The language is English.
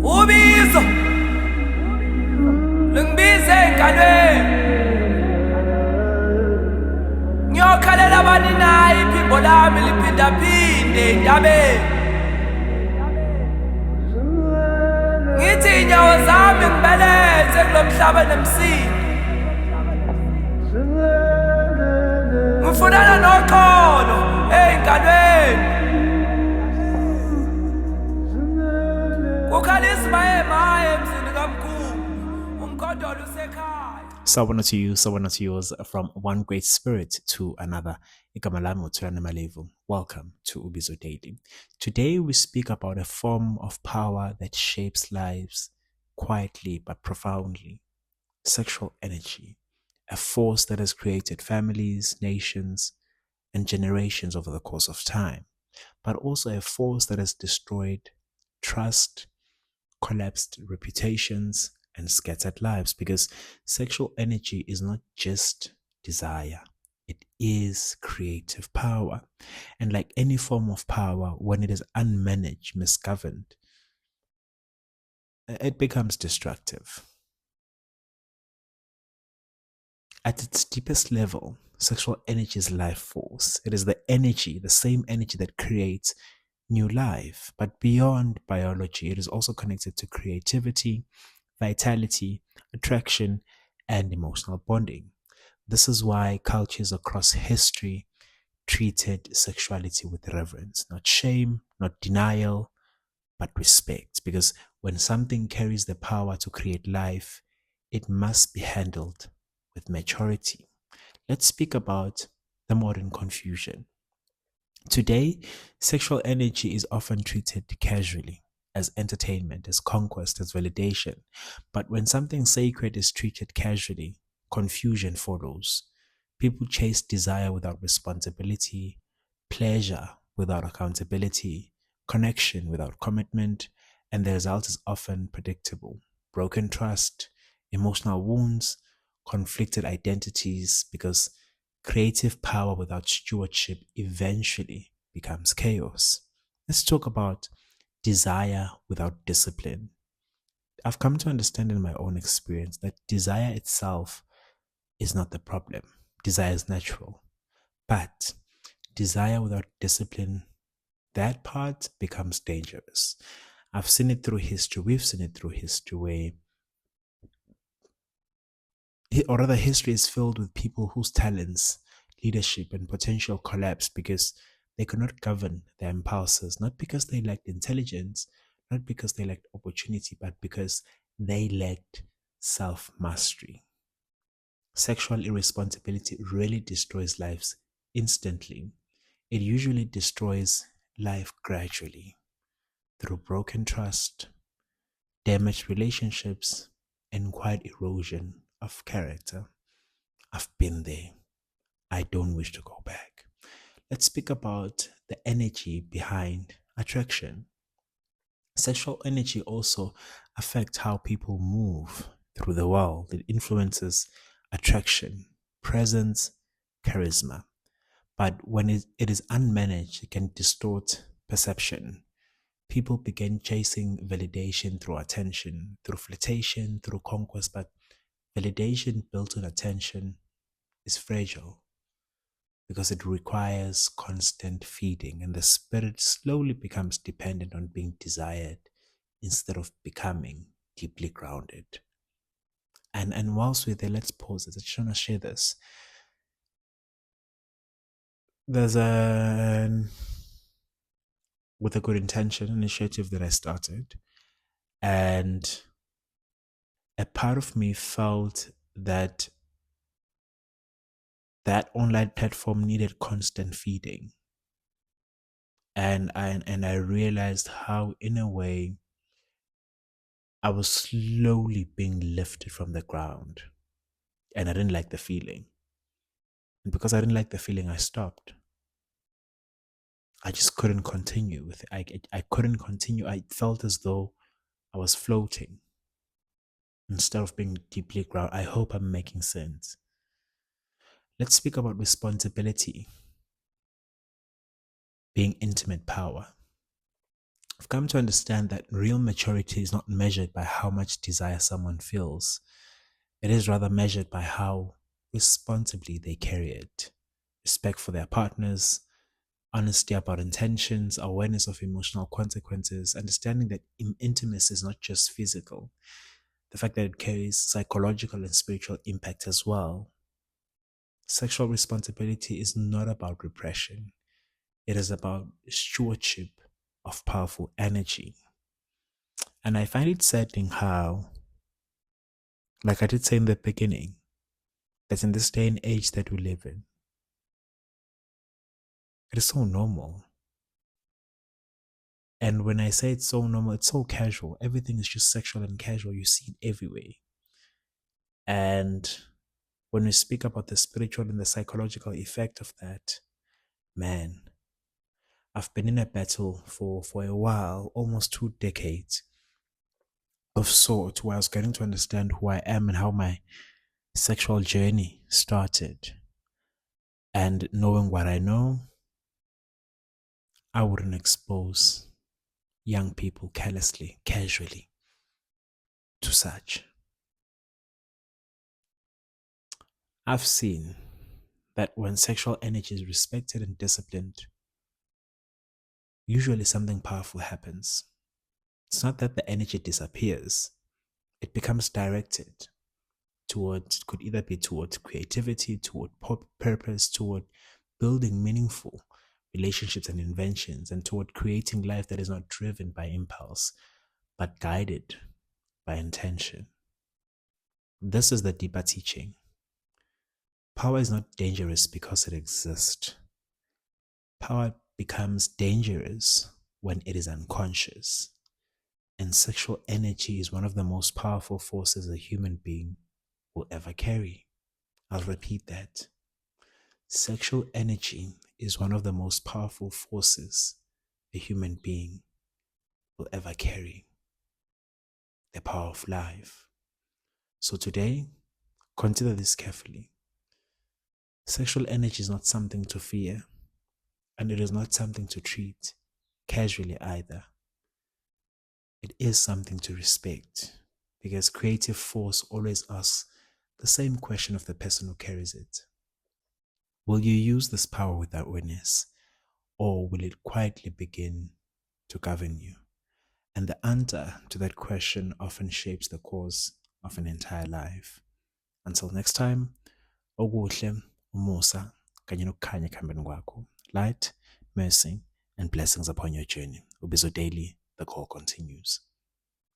Ubizo, lungibize engalweni. Ngiyokhalela bani nayi iphimbo lami liphindaphinde entabeni. Ngithi inyawo zami ngibeleze kulo mhlaba nemsindo. Ngifunana noxolo ey'ngalweni. Kukhalisa emaye emzini kamkhulu. Umkhondolo usekhaya. Sawubona to yours, from one great spirit to another. Igama lami uThulani Malevu. Welcome to Ubizo Daily. Today we speak about a form of power that shapes lives quietly but profoundly. Sexual energy, a force that has created families, nations, and generations over the course of time, but also a force that has destroyed trust, collapsed reputations, and scattered lives, because sexual energy is not just desire, it is creative power. And like any form of power, when it is unmanaged, misgoverned, it becomes destructive. At its deepest level, sexual energy is life force. It is the energy, the same energy that creates new life. But beyond biology, it is also connected to creativity, vitality, attraction, and emotional bonding. This is why cultures across history treated sexuality with reverence, not shame, not denial, but respect. Because when something carries the power to create life, it must be handled with maturity. Let's speak about the modern confusion. Today, sexual energy is often treated casually, as entertainment, as conquest, as validation. But when something sacred is treated casually, confusion follows. People chase desire without responsibility, pleasure without accountability, connection without commitment, and the result is often predictable. Broken trust, emotional wounds, conflicted identities, because creative power without stewardship eventually becomes chaos. Let's talk about desire without discipline. I've come to understand in my own experience that desire itself is not the problem. Desire is natural. But desire without discipline, that part becomes dangerous. I've seen it through history. We've seen it through history where, or rather, history is filled with people whose talents, leadership, and potential collapsed because they could not govern their impulses, not because they lacked intelligence, not because they lacked opportunity, but because they lacked self-mastery. Sexual irresponsibility really destroys lives instantly. It usually destroys life gradually through broken trust, damaged relationships, and quiet erosion of character. I've been there. I don't wish to go back. Let's speak about the energy behind attraction. Sexual energy also affects how people move through the world. It influences attraction, presence, charisma. But when it is unmanaged, it can distort perception. People begin chasing validation through attention, through flirtation, through conquest, but validation built on attention is fragile because it requires constant feeding, and the spirit slowly becomes dependent on being desired instead of becoming deeply grounded. And whilst we're there, let's pause it. I just want to share this. There's with a good intention, initiative that I started, and a part of me felt that that online platform needed constant feeding. And I realized how, in a way, I was slowly being lifted from the ground. And I didn't like the feeling. And because I didn't like the feeling, I stopped. I just couldn't continue with it. I couldn't continue. I felt as though I was floating instead of being deeply grounded. I hope I'm making sense. Let's speak about responsibility being intimate power. I've come to understand that real maturity is not measured by how much desire someone feels. It is rather measured by how responsibly they carry it. Respect for their partners, honesty about intentions, awareness of emotional consequences, understanding that intimacy is not just physical, the fact that it carries psychological and spiritual impact as well. Sexual responsibility is not about repression, it is about stewardship of powerful energy. And I find it saddening how, like I did say in the beginning, that in this day and age that we live in, it is so normal. And when I say it's so normal, it's so casual. Everything is just sexual and casual. You see it everywhere. And when we speak about the spiritual and the psychological effect of that, man, I've been in a battle for a while, almost 2 decades of sort, where I was getting to understand who I am and how my sexual journey started. And knowing what I know, I wouldn't expose young people carelessly, casually to such. I've seen that when sexual energy is respected and disciplined, usually something powerful happens. It's not that the energy disappears, it becomes directed towards, could either be towards creativity, toward purpose, toward building meaningful relationships and inventions, and toward creating life that is not driven by impulse, but guided by intention. This is the deeper teaching. Power is not dangerous because it exists. Power becomes dangerous when it is unconscious. And sexual energy is one of the most powerful forces a human being will ever carry. I'll repeat that. Sexual energy is one of the most powerful forces a human being will ever carry. The power of life. So today, consider this carefully. Sexual energy is not something to fear, and it is not something to treat casually either. It is something to respect, because creative force always asks the same question of the person who carries it. Will you use this power with awareness, or will it quietly begin to govern you? And the answer to that question often shapes the course of an entire life. Until next time, okuhle, umusa, kanye nokukhanya ekuhambeni kwakho. Light, mercy, and blessings upon your journey. Ubizo Daily, the call continues.